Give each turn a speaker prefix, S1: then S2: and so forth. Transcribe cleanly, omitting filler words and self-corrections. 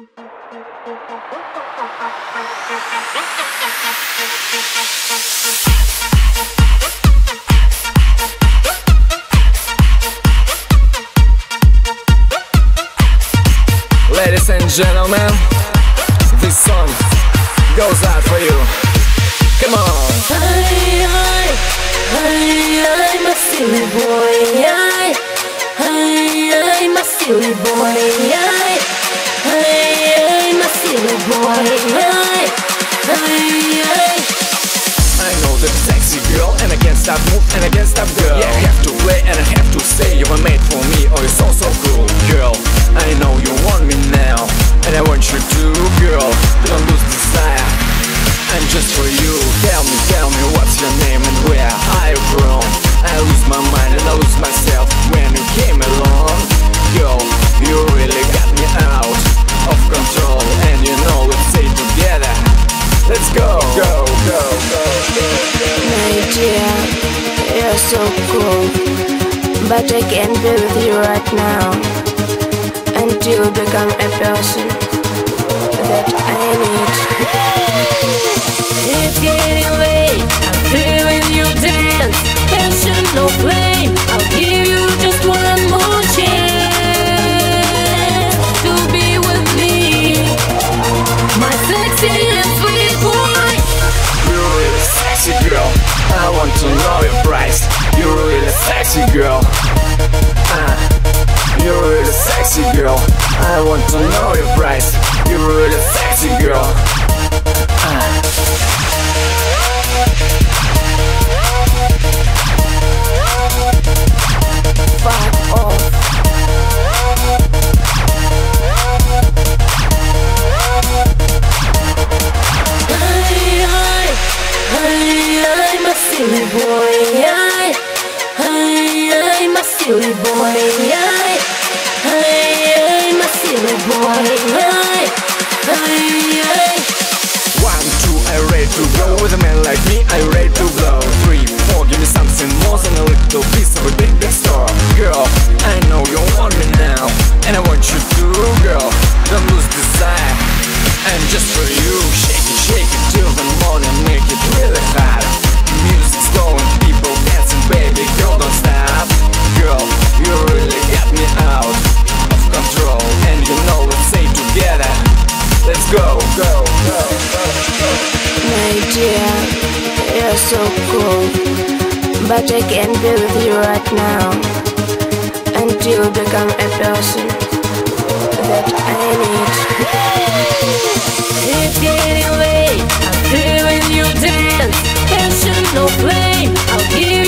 S1: Ladies and gentlemen, this song goes out for you. Come on.
S2: Ай, my silly boy, ай, my silly boy, ай, my silly boy, ай.
S1: I know that sexy girl, and I can't stop move, and I can't stop girl. Yeah, I have to play, and I have to say you were made for me, oh you're so so cool, girl. I know you want me now, and I want you to, girl. Don't lose desire, I'm just for you. Tell me what's your name and where are you from? I lose my mind and I lose myself when you came along. Girl, you really got me out of control, and you know let's stay together. Let's go, go, go, go.
S2: My dear, you're so cool, but I can't be with you right now until you become a person that I need. It's getting late, I'm feeling you dance. Passion, no flame, I'll give you just one more chance to be with me, my sexy and sweet boy.
S1: You're really sexy girl, I want to know your price. You're really sexy girl, you're really sexy girl, I want to know your price. You're really sexy girl,
S2: Fuck off. Ай, my silly boy, ай, my silly boy, ай, my silly boy, ай.
S1: 1, 2, I'm ready to go. With a man like me, I'm ready to blow. 3, 4, give me something more than a little piece of a big, big store. Girl, I know you want me now, and I want you to, girl. Don't lose desire, I'm just for you. Shake it till the morning, make it really hot. Music's going, people dancing, baby, girl, don't stop. Girl, you really got me out of control, and you know let's stay together. Let's go, go, go, go, go.
S2: My dear, you're so cool, but I can't be with you right now until you become a person that I need. It's getting late, I'm feeling you dance. Passion, no flame, I'll give